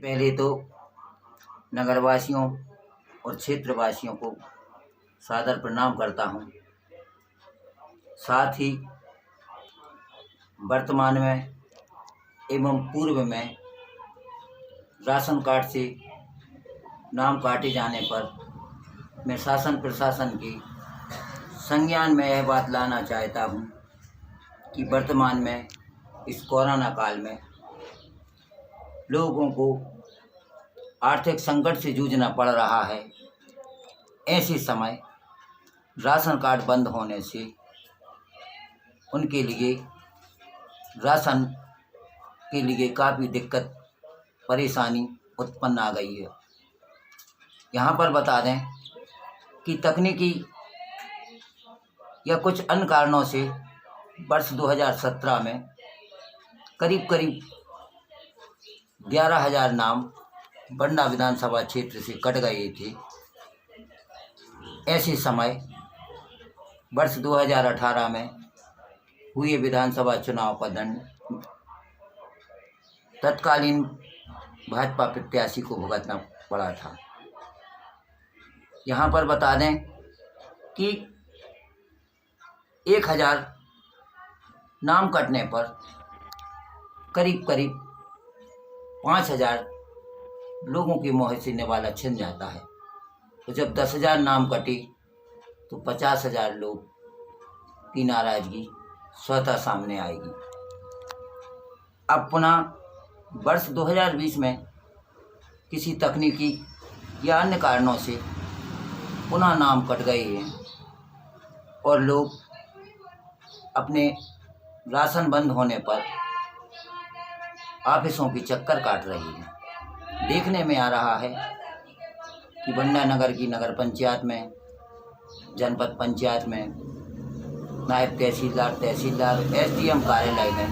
पहले तो नगरवासियों और क्षेत्रवासियों को सादर प्रणाम करता हूँ। साथ ही वर्तमान में एवं पूर्व में राशन कार्ड से नाम काटे जाने पर मैं शासन प्रशासन की संज्ञान में यह बात लाना चाहता हूँ कि वर्तमान में इस कोरोना काल में लोगों को आर्थिक संकट से जूझना पड़ रहा है। ऐसे समय राशन कार्ड बंद होने से उनके लिए राशन के लिए काफ़ी दिक्कत परेशानी उत्पन्न आ गई है। यहाँ पर बता दें कि तकनीकी या कुछ अन्य कारणों से वर्ष 2017 में करीब 11,000 नाम बंडा विधानसभा क्षेत्र से कट गए थे। ऐसे समय वर्ष 2018 में हुए विधानसभा चुनाव का दंड तत्कालीन भाजपा प्रत्याशी को भुगतना पड़ा था। यहाँ पर बता दें कि 1,000 नाम कटने पर करीब 5,000 लोगों की मोह से निवाला छिन जाता है। तो जब 10,000 नाम कटे तो 50,000 लोग की नाराजगी स्वतः सामने आएगी। अब पुनः वर्ष 2020 में किसी तकनीकी या अन्य कारणों से पुनः नाम कट गए हैं और लोग अपने राशन बंद होने पर ऑफिसों की चक्कर काट रही हैं। देखने में आ रहा है कि बंडा नगर की नगर पंचायत में, जनपद पंचायत में, नायब तहसीलदार एसडीएम कार्यालय में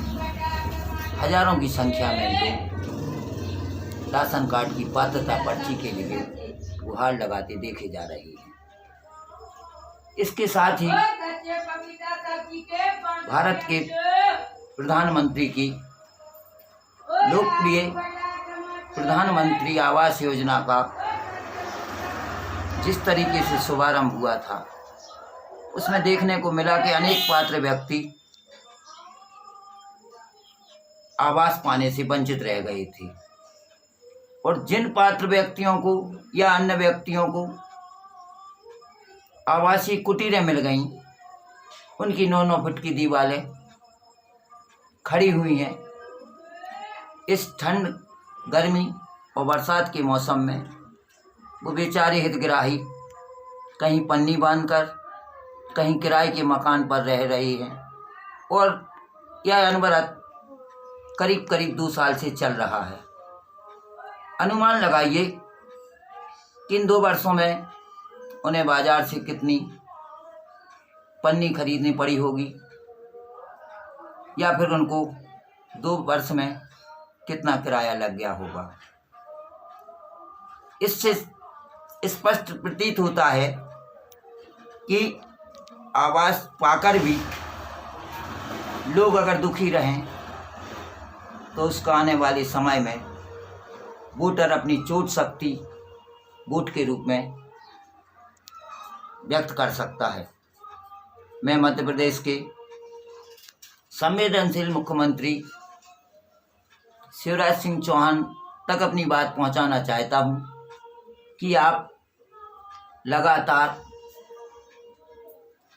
हजारों की संख्या में लोग राशन कार्ड की पात्रता पर्ची के लिए गुहार लगाते देखे जा रहे हैं। इसके साथ ही भारत के प्रधानमंत्री की लोकप्रिय प्रधानमंत्री आवास योजना का जिस तरीके से शुभारंभ हुआ था, उसमें देखने को मिला कि अनेक पात्र व्यक्ति आवास पाने से वंचित रह गए थे और जिन पात्र व्यक्तियों को या अन्य व्यक्तियों को आवासीय कुटीरें मिल गईं, उनकी 9-9 फुट की दीवारें खड़ी हुई हैं। इस ठंड, गर्मी और बरसात के मौसम में वो बेचारे हितग्राही कहीं पन्नी बांधकर कहीं किराए के मकान पर रह रहे हैं और यह अनवरत करीब 2 साल से चल रहा है। अनुमान लगाइए कि इन 2 वर्षों में उन्हें बाजार से कितनी पन्नी खरीदनी पड़ी होगी या फिर उनको 2 वर्ष में कितना किराया लग गया होगा। इससे स्पष्ट प्रतीत होता है कि आवास पाकर भी लोग अगर दुखी रहें तो उसका आने वाले समय में वोटर अपनी चोट शक्ति वोट के रूप में व्यक्त कर सकता है। मैं मध्य प्रदेश के संवेदनशील मुख्यमंत्री शिवराज सिंह चौहान तक अपनी बात पहुंचाना चाहता हूं कि आप लगातार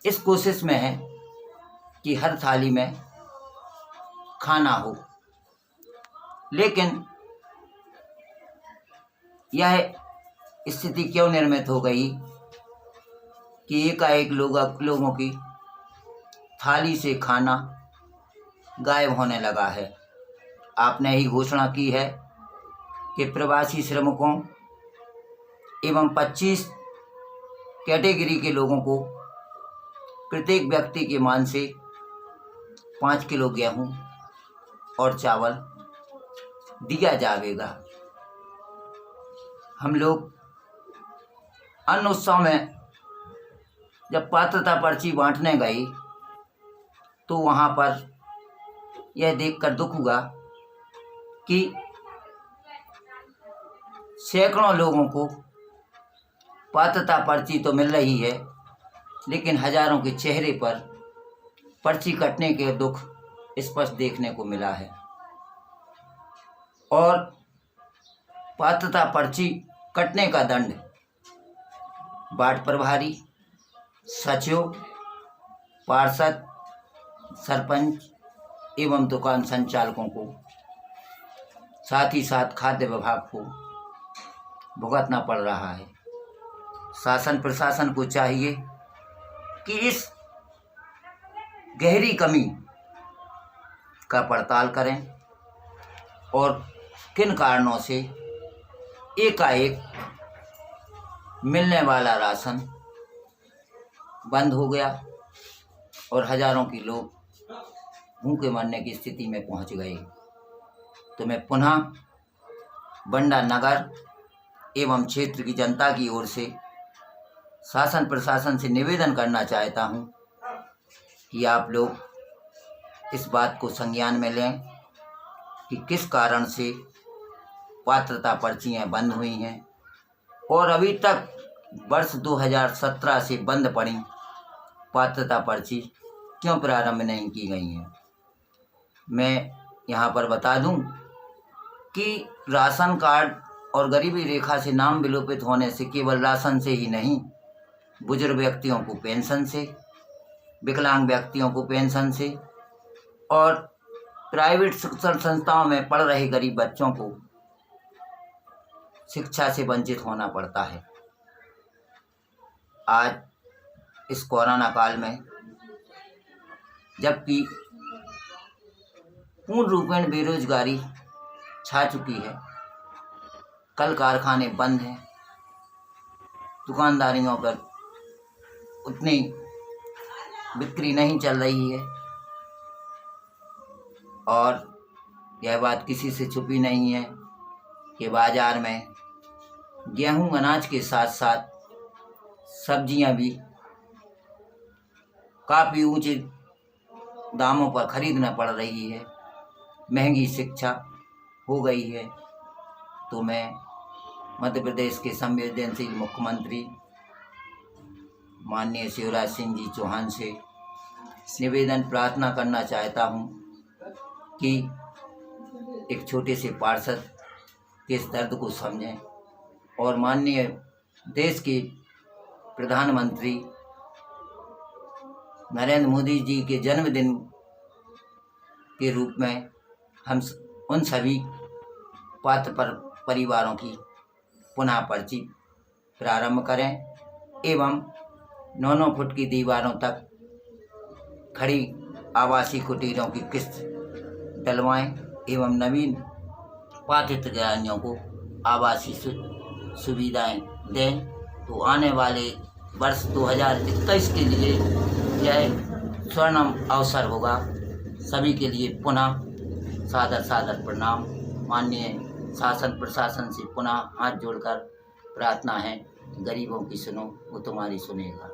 इस कोशिश में हैं कि हर थाली में खाना हो, लेकिन यह स्थिति क्यों निर्मित हो गई कि एकाएक लोगों की थाली से खाना गायब होने लगा है। आपने ही घोषणा की है कि प्रवासी श्रमिकों एवं 25 कैटेगरी के लोगों को प्रत्येक व्यक्ति के मान से 5 किलो गेहूं और चावल दिया जाएगा। हम लोग अन्न उत्सव में जब पात्रता पर्ची बांटने गई तो वहाँ पर यह देखकर दुख हुआ कि सैकड़ों लोगों को पात्रता पर्ची तो मिल रही है, लेकिन हजारों के चेहरे पर पर्ची कटने के दुख स्पष्ट देखने को मिला है। और पात्रता पर्ची कटने का दंड वार्ड प्रभारी, सचिव, पार्षद, सरपंच एवं दुकान संचालकों को, साथ ही साथ खाद्य विभाग को भुगतना पड़ रहा है। शासन प्रशासन को चाहिए कि इस गहरी कमी का पड़ताल करें और किन कारणों से एकाएक मिलने वाला राशन बंद हो गया और हजारों के लोग भूखे मरने की स्थिति में पहुंच गए। तो मैं पुनः बंडा नगर एवं क्षेत्र की जनता की ओर से शासन प्रशासन से निवेदन करना चाहता हूं कि आप लोग इस बात को संज्ञान में लें कि किस कारण से पात्रता पर्चियां बंद हुई हैं और अभी तक वर्ष 2017 से बंद पड़ी पात्रता पर्ची क्यों प्रारंभ नहीं की गई हैं। मैं यहाँ पर बता दूं कि राशन कार्ड और गरीबी रेखा से नाम विलोपित होने से केवल राशन से ही नहीं, बुजुर्ग व्यक्तियों को पेंशन से, विकलांग व्यक्तियों को पेंशन से और प्राइवेट शिक्षण संस्थाओं में पढ़ रहे गरीब बच्चों को शिक्षा से वंचित होना पड़ता है। आज इस कोरोना काल में जबकि पूर्ण रूपेण बेरोजगारी छा चुकी है, कल कारखाने बंद हैं, दुकानदारियों पर उतनी बिक्री नहीं चल रही है और यह बात किसी से छुपी नहीं है कि बाजार में गेहूं अनाज के साथ साथ सब्जियां भी काफ़ी ऊंचे दामों पर खरीदना पड़ रही है, महंगी शिक्षा हो गई है। तो मैं मध्य प्रदेश के संवेदनशील मुख्यमंत्री माननीय शिवराज सिंह जी चौहान से निवेदन प्रार्थना करना चाहता हूं कि एक छोटे से पार्षद के इस दर्द को समझें और माननीय देश के प्रधानमंत्री नरेंद्र मोदी जी के जन्मदिन के रूप में हम उन सभी पात्र परिवारों की पुनः पर्ची प्रारंभ करें एवं 9-9 फुट की दीवारों तक खड़ी आवासीय कुटीरों की किस्त डलवाएं एवं नवीन पात्र हितग्राहियों को आवासीय सुविधाएं दें। तो आने वाले वर्ष 2021 के लिए यह स्वर्णिम अवसर होगा। सभी के लिए पुनः सादर सादर प्रणाम। माननीय शासन प्रशासन से पुनः हाथ जोड़कर प्रार्थना है, गरीबों की सुनो वो तुम्हारी सुनेगा।